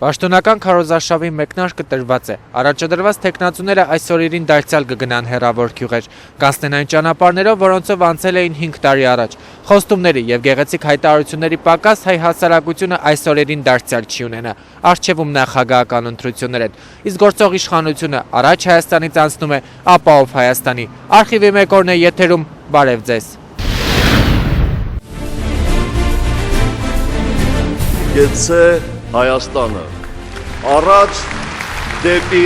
Պաշտոնական քարոզարշավի մեկնարկը տրված է։ Առաջադրված տեխնացուները այս օրերին դարձյալ կգնան հեռավոր գյուղեր, կանցնեն այն ճանապարհներով, որոնցով անցել էին 5 տարի առաջ։ Խոստումների եւ գեղեցիկ հայտարարությունների պակաս հայ հասարակությունը այս օրերին դարձյալ չի ունենա։ Արժևում նախագահական ընտրություններ են։ Իսկ գործող իշխանությունը առաջ Հայաստանից անցնում է ապահով Հայաստանի։ Արխիվի մեկ օրն է եթերում, բարև ձեզ։ Գեցե Հայաստանը, առաջ դեպի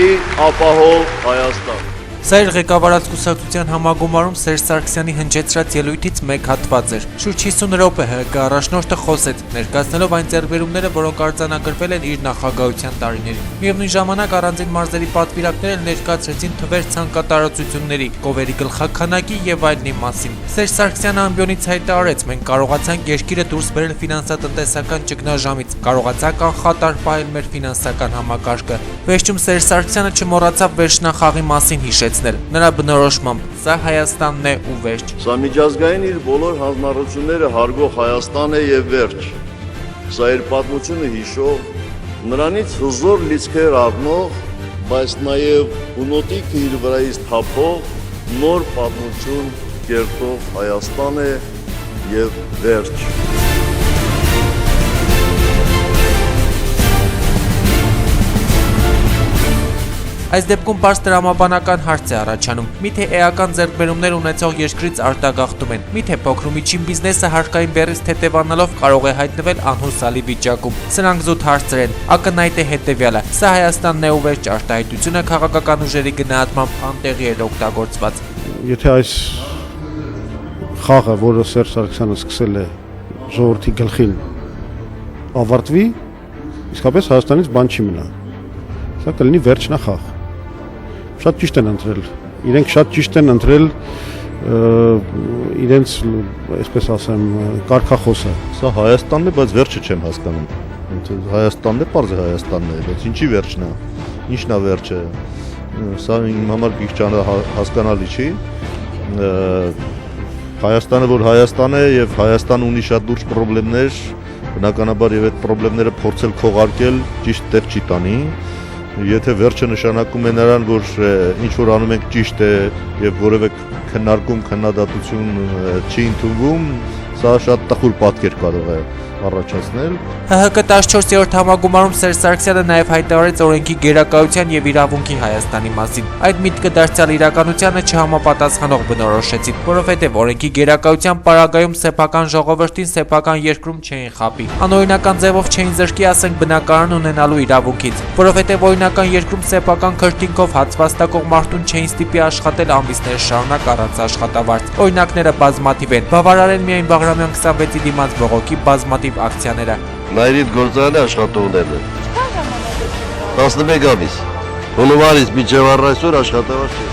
ապահով Հայաստան։ Սա իր ղեկավարած կուսակցության համագումարում Սերժ Սարգսյանի հնչեցրած ելույթից մեկ հատված էր։ Շուրջ 50 րոպե ՀՀԿ առաջնորդը խոսեց, ներկայացնելով այն ձեռքբերումները, որոնք արձանագրվել են իր նախագահության տարիներին։ Միևնույն ժամանակ առանձին մարզերի պատվիրակները ներկայացրեցին թվեր ցանկատարածությունների, կովերի գլխաքանակի եւ այլնի մասին։ Սերժ Սարգսյանը ամբիոնից հայտարարեց. մենք կարողացանք երկիրը դուրս բերել ֆինանսատնտեսական ճգնաժամից, կարողացանք անխատար պահել մեր ֆինանսական համակարգը։ Վերջում Սերժ Սարգսյանը չմոռացավ վերջնախաղի մասին հիշեց։ Նրա բնորոշմամբ սա Հայաստանն է ու վերջ։ Սա միջազգային իր բոլոր հանձնառությունները հարգող Հայաստան է եւ վերջ։ Սա իր պատմությունը հիշող, նրանից հզոր լիցքեր առնող, բայց նաեւ ունոտիքը իր վրայից թափող նոր պատմություն կերտող Հայաստան է եւ վերջ։ Այս դեպքում պարզ տրամաբանական հարց է առաջանում։ Միթե էական ձեռքբերումներ ունեցող երկրից արտագաղթում են։ Միթե փոքր ու միջին բիզնեսը հարկային բեռից թեթևանալով կարող է հայտնվել անհուսալի վիճակում։ Սրանք զուտ հարցեր են։ Ակնհայտ է հետևյալը. սա Հայաստանն է ու վերջ արտահայտությունը քաղաքական ուժերի գնահատմամբ անտեղի էր օգտագործված։ Եթե այս խաղը, որը Սերժ Սարգսյանը սկսել է ժողովրդի գլխին, ավարտվի, իսկապես Հայաստանից բան չի մնա։ Սա կլինի վերջնախաղ։ Շատ ճիշտ են ընտրել։ Իրենք շատ ճիշտ են ընտրել իրենց, այսպես ասեմ, կարգախոսը։ Սա Հայաստանն է, բայց վերջը չեմ հասկանում։ Հայաստանն է, պարզ է Հայաստանն է, բայց ինչի վերջն է։ Ինչն է վերջը։ Սա իմ համար քիչ հասկանալի չի։ Հայաստանը, որ Հայաստան է եւ Հայաստանը ունի շատ լուրջ խնդիրներ, բնականաբար եւ այդ խնդիրները փորձել քողարկել ճիշտ տեղ չի տանի։ Եթե վերջը նշանակում է նրան, որ ինչ որ անում ենք ճիշտ է եւ որևէ քննադատություն չի ընդունվում, սա շատ տխուր պատկեր կարող է առաջացնել։ ՀՀԿ 14-րդ համագումարում Սերժ Սարգսյանը նաև հայտարարեց օրենքի գերակայության եւ իրավունքի Հայաստանի մասին։ Այդ միտքը դարձյալ իրականությանը չհամապատասխանող բնորոշեցին, որովհետեւ օրենքի գերակայության պարագայում սեփական ժողովրդին սեփական երկրում չէին խաբի։ Անօրինական ձևով չէին զրկի, ասենք, բնակարան ունենալու իրավունքից, որովհետեւ օրինական երկրում սեփական քրտինքով հացվածտակող մարդուն չէին ստիպի աշխատել ամիսներ շարունակ առանց աշխատավարձ։ Օրինակները բազմաթիվ են։ Բավարար են միայն Բաղրամյան 26-ի դիմաց բողոքի բազմաթիվ ակցիաները։ Նայրիդ գործարանի աշխատողներն են։ 11 ամիս։ Հունվարից մինչև առայսօր աշխատավարձ չէ։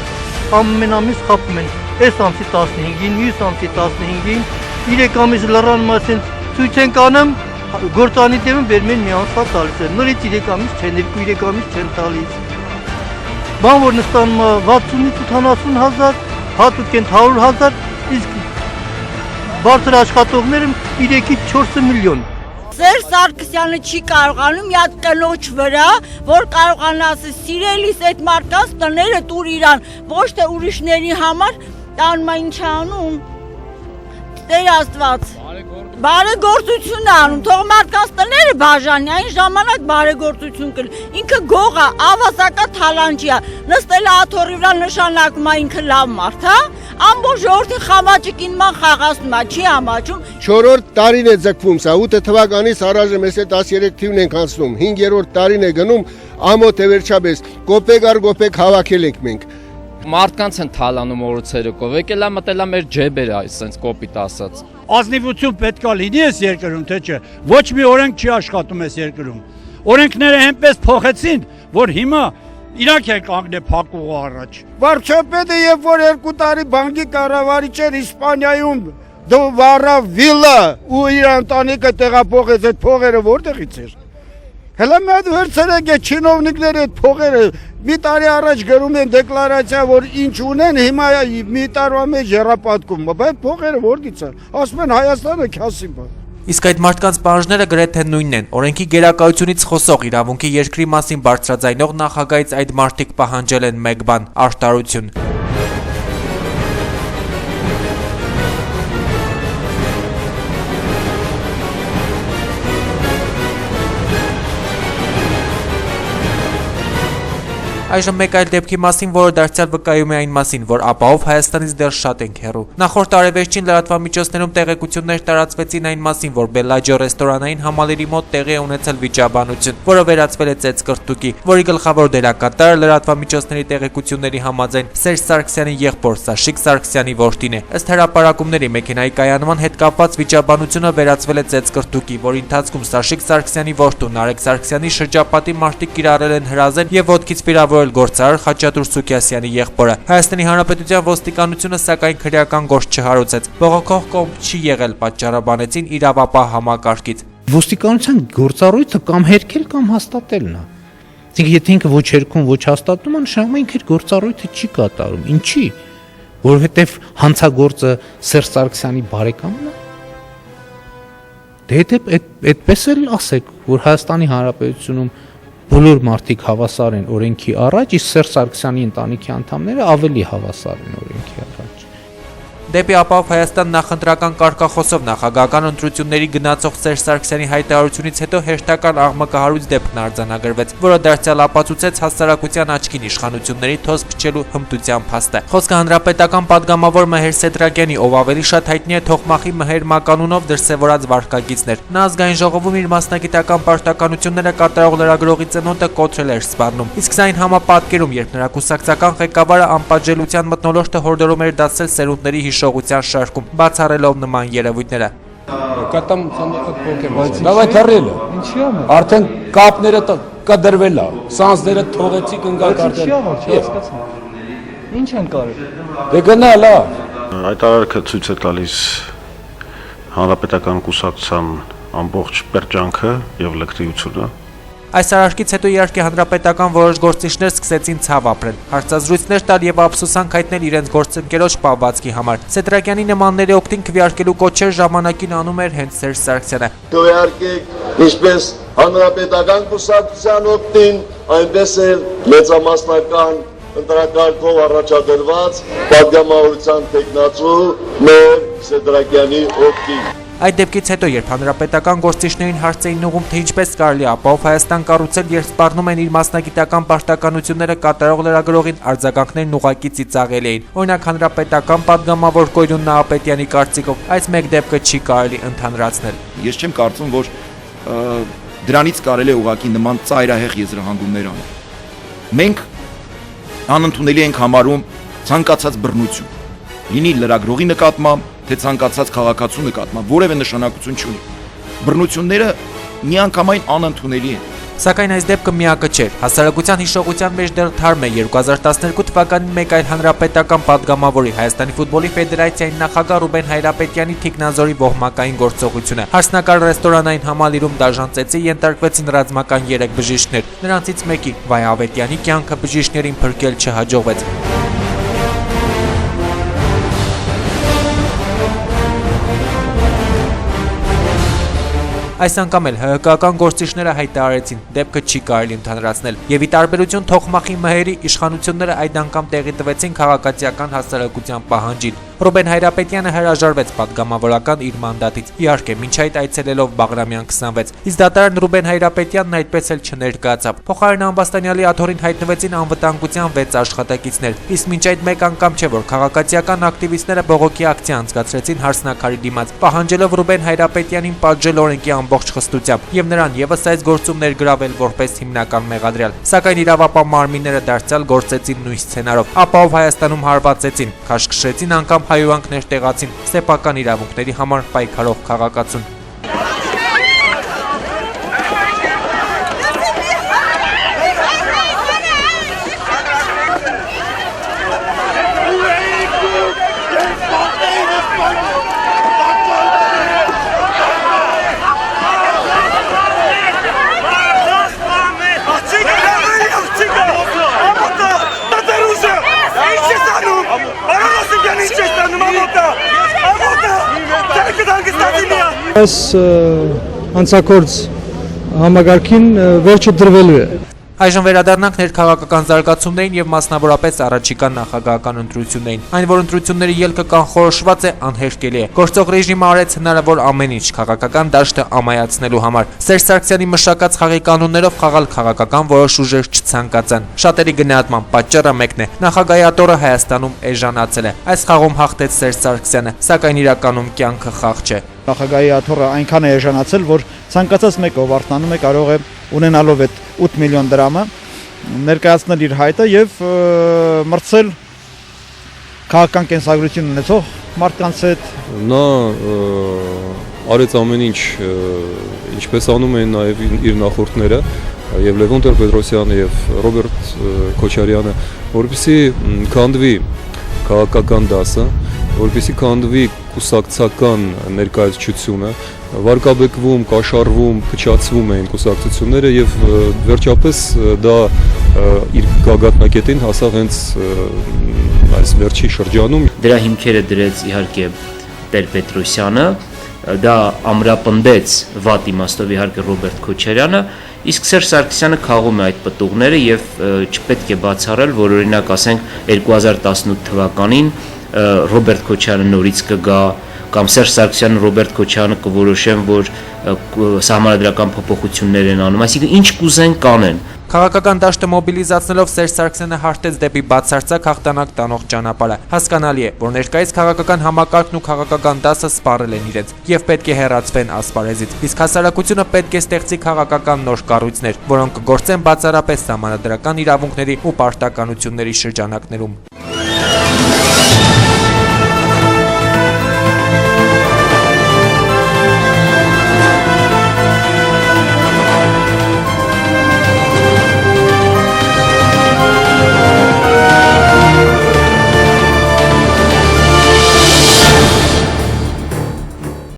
Ամեն ամիս խապում են։ Այս ամսի 15-ին, մյուս ամսի 15-ին, 3 ամիս լռան մասին ցույց են կանում, գործանի դեմը բերում են մի ամսվա տալիս են։ Նորից 3 ամիս չեն, 2-3 ամիս չեն տալիս։ Բան որ նստանում 60-ից 80 հազար, հատուկ են 100 հազար, իսկ բարձր աշխատողները 3-ից 4 միլիոն։ Սերժ Սարգսյանը չի կարողանում մի հատ կնոջ վրա, որ կարողանա ասել սիրելիս այդ մարդկանց տները տուր իրան, ոչ թե ուրիշների համար, տանում է ինչ անում։ Տեր Աստված։ Բարեգործություն է անում, թող մարդկանց տները բաժանի, այն ժամանակ բարեգործություն կլինի։ Ինքը գող է, ավազակա թալանջի է, նստել է աթոռի վրա նշանակում է ինքը լավ մարդ, հա։ Ամբողջ ժողովրդի խամաճկինման խաղացնում է, չի ամաչում։ 4-րդ տարին է ձգվում սա, 8 թվականից առայժմ էս 13 թիվն ենք անցնում, 5-րդ տարին է գնում, ամոթ է վերջապես, կոպեկ առ կոպեկ հավաքել ենք մենք։ Մարդկանց են թալանում օրոցերով, եկել է մտել է մեր ջեբերը, այսպես կոպիտ ասած։ Ազնիվություն պետք է լինի այս երկրում, թե չէ։ Ոչ մի օրենք չի աշխատում այս երկրում։ Օրենքները այնպես փոխեցին, որ հիմա իրանք են կանգնել փակուղու առաջ։ Վարչապետը երբ որ 2 տարի բանկի կառավարիչ էր Իսպանիայում, դու վառա վիլա ու իր ընտանիքը տեղափոխեց, այդ փողերը որտեղից էր։ Հələ մի հատ վերցրեք այդ չինովնիկները այդ փողերը մի տարի առաջ գրում են դեկլարացիա, որ ինչ ունեն, հիմա մի տարվա մեջ հեռապատկում, բայց փողերը որտից են։ Ասում են Հայաստանը քյասի բան։ Իսկ այդ մարդկանց պահանջները գրեթե նույնն են։ Օրենքի գերակայությունից խոսող իրավունքի երկրի մասին բարձրաձայնող նախագահից այդ մարդիկ պահանջել են մեկ բան՝ արտարություն։ Այժմ մեկ այլ դեպքի մասին, որը դարձյալ վկայում է այն մասին, որ ապահով Հայաստանից դեռ շատ ենք հեռու։ Նախորդ տարեվերջին լրատվամիջոցներում տեղեկություններ տարածվեցին այն մասին, որ Բելլաջո ռեստորանային համալիրի մոտ տեղի է ունեցել վիճաբանություն, որը վերածվել է ծեծկռտուկի, որի գլխավոր դերակատարը լրատվամիջոցների տեղեկությունների համաձայն Սերժ Սարգսյանի եղբոր Սաշիկ Սարգսյանի որդին է։ Ըստ հրապարակումների մեքենայի կայանման հետ կապված վիճաբանությունը վերածվել է ծեծկռտուկի, որի ընթացքում Սաշիկ Սարգսյանի որդու Նարեկ Սարգսյանի շրջապատի մարդիկ կիրառել են հրազեն եւ ոտքից վիրավորել գործարար Խաչատուր Սուքիասյանի եղբորը։ Հայաստանի Հանրապետության ոստիկանությունը սակայն քրեական գործ չհարուցեց։ Բողոքող կողմ չի եղել, պատճառաբանեցին իրավապահ համակարգից։ Ոստիկանության գործառույթը կամ հերքել կամ հաստատելն է։ Եթե ինքը ոչ հերքում, ոչ հաստատում, նշանակում է ինքը իր գործառույթը չի կատարում։ Ինչի՞։ Որովհետև հանցագործը Սերժ Սարգսյանի բարեկամն է։ Դե այդպես էլ ասեք, որ Հայաստանի Հանրապետությունում բոլոր մարդիկ հավասար են օրենքի առաջ, իսկ Սերժ Սարգսյանի ընտանիքի անդամները ավելի հավասար են օրենքի առաջ։ Դեպի ապահով Հայաստան նախընտրական կարգախոսով նախագահական ընտրությունների գնացող Սերժ Սարգսյանի հայտարարությունից հետո հերթական աղմկահարույց դեպքն արձանագրվեց, որը դարձյալ ապացուցեց հասարակության աչքին իշխանությունների թոզ փչելու հմտության փաստը։ Խոսքը հանրապետական падգամավոր Մհեր Սեդրակյանի, ով ավելի շատ հայտնի է Թոխմախի Մհեր մականունով դրսևորած վարքագիծն էր։ Նա ազգային ժողովում իր մասնագիտական պարտականությունները կատարող լրագրողի ծնոտը կոտրել էր սպառնում։ Իսկ սա այն համապատկերում, երբ նրա կուսակցական ղեկավարը անպատժելիության մթնոլորտը հորդորում էր դասել սերունդների հիշողության շարքում, բացառելով նման երևույթները։ Դավայ թռել է։ Ինչի՞ է։ Արդեն կապները կդրվել է, սանձները թողեցիք ընկակարտել։ Ինչ են կարել։ Դե գնալ է։ Այդ արարքը ցույց է տալիս հանրապետական կուսակցության ամբողջ պերճանքը եւ լկտիությունը։ Այս արարքից հետո իհարկե հանրապետական որոշ գործիչներ սկսեցին ցավ ապրել, հարցազրույցներ տալ եւ ափսոսանք հայտնել իրենց գործընկերոջ պահվածքի համար։ Սեդրակյանի նմանների օգտին քվեարկելու կոչեր ժամանակին անում էր հենց Սերժ Սարգսյանը։ Քվեարկեք ինչպես հանրապետական կուսակցության օգտին, այնպես էլ մեծամասնական ընտրակարգով առաջադրված падգամավորության տեխնացու մեր Սեդրակյանի օգտին։ Այդ դեպքից հետո, երբ հանրապետական գործիչներին հարց էին ուղղում, թե ինչպես կարելի ապահով Հայաստան կառուցել, երբ սպառնում են իր մասնագիտական պարտականությունները կատարող լրագրողին, արձագանքներն ուղղակի ծիծաղելի էին։ Օրինակ հանրապետական падգամավոր Կոյրուն Նահապետյանի կարծիքով այս մեկ դեպքը չի կարելի ընդհանրացնել։ Ես չեմ կարծում, որ դրանից կարելի է ուղղակի նման ծայրահեղ եզրահանգումներ անել։ Մենք անընդունելի ենք համարում ցանկացած բռնություն, լինի լրագրողի նկատմամբ, թե ցանկացած քաղաքացու նկատմամբ, որևէ նշանակություն չունի։ Բռնությունները միանգամայն անընդունելի են։ Սակայն այս դեպքը միակը չէր։ Հասարակության հիշողության մեջ դեռ թարմ է 2012 թվականին մեկ այլ հանրապետական падգամավորի Հայաստանի ֆուտբոլի ֆեդերացիայի նախագահ Ռուբեն Հայրապետյանի թիկնազորի ոհմակային գործողությունը։ Հարսնակար ռեստորանային համալիրում դաժան ծեծի ենթարկվեցին ռազմական 3 բժիշկներ։ Նրանցից մեկի՝ Վայ Ավետյանի կյանքը բժիշկներին փրկել չհաջողվեց։ Այս անգամ էլ ՀՀԿ-ական գործիչները հայտարարեցին, դեպքը չի կարելի ընդհանրացնել, եւ ի տարբերություն Թոխմախի Մհերի իշխանությունները այդ անգամ տեղի տվեցին քաղաքացիական հասարակության պահանջին։ Ռուբեն Հայրապետյանը հրաժարվեց падգամավորական իր մանդատից, իհարկե մինչ այդ այցելելով Բաղրամյան 26, իսկ դատարան Ռուբեն Հայրապետյանն այդպես էլ չներկայացավ։ Փոխարենը ամբաստանյալի աթոռին հայտնվեցին անվտանգության 6 աշխատակիցներ, իսկ մինչ այդ մեկ անգամ չէ, որ քաղաքացիական ակտիվիստները բողոքի ակցիա անցկացրեցին Հարսնակարի դիմաց, պահանջելով Ռուբեն Հայրապետյանին պատժել օրենքի ամբողջ խստությամբ եւ նրան եւս այս գործում ներգրավել որպես հիմնական մեղադրյալ։ Սակայն իրավապահ մարմինները դարձյալ գործեցին նույն սցենարով, ապահով Հայաստանում հարվածեցին, քաշքշեցին անգամ հայհոյանքներ տեղացին սեփական իրավունքների համար պայքարող քաղաքացուն։ Amota! Amota! Amota! Amota! Այս հանցակորձ համագարքին վերջը դրվելու է։ Այժմ վերադառնանք ներքաղաքական զարգացումներին եւ մասնավորապես առաջիկա նախագահական ընտրություններին։ Այն, որ ընտրությունների ելքը կանխորոշված է, անհերքելի է։ Գործող ռեժիմը արեց հնարավոր ամեն ինչ քաղաքական դաշտը ամայացնելու համար։ Սերժ Սարգսյանի մշակած խաղի կանոններով խաղալ քաղաքական որոշ ուժեր չցանկացան։ Շատերի գնահատման պատճառը մեկն է։ Նախագահի աթոռը Հայաստանում էժանացել է։ Այս խաղում հաղթեց Սերժ Սարգսյանը, սակայն իրականում կյանքը խաղ չէ։ Նախագահի աթոռը այնքան է էժանացել, որ ցանկացած մեկը ով արտանում է կարող է ունենալով այդ 8 միլիոն դրամը ներկայացնել իր հայտը եւ մրցել քաղաքական կենսագրություն ունեցող մարդկանց հետ։ Նա արեց ամեն ինչ, ինչպես անում էին նաեւ իր նախորդները եւ Լևոն Տեր-Պետրոսյանը եւ Ռոբերտ Քոչարյանը, որպեսզի քանդվի քաղաքական դասը, որպեսզի քանդվի կուսակցական ներկայացությունը, վարկաբեկվում, կաշառվում, փչացվում էին կուսակցությունները եւ վերջապես դա իր գագաթնակետին հասավ հենց այս վերջի շրջանում։ Դրա հիմքերը դրեց իհարկե Տեր-Պետրոսյանը, դա ամրապնդեց վատ իմաստով իհարկե Ռոբերտ Քոչարյանը, իսկ Սերժ Սարգսյանը քաղում է այդ պտուղները եւ չպետք է բացառել, որ օրինակ ասենք 2018 թվականին Ռոբերտ Քոչարյանը նորից կգա կամ Սերժ Սարգսյանը Ռոբերտ Քոչարյանը կորոշեն, որ սահմանադրական փոփոխություններ են անում, այսինքն ինչ կուզեն կանեն։ Քաղաքական դաշտը մոբիլիզացնելով Սերժ Սարգսյանը հարթեց դեպի բացարձակ հաղթանակ տանող ճանապարհը։ Հասկանալի է, որ ներկայիս քաղաքական համակարգն ու քաղաքական դասը սպառել են իրենց եւ պետք է հեռացվեն ասպարեզից։ Իսկ հասարակությունը պետք է ստեղծի քաղաքական նոր կառույցներ, որոնք կգործեն բացառապես սահմանադրական իրավունքների ու պարտականությունների շրջանակներում։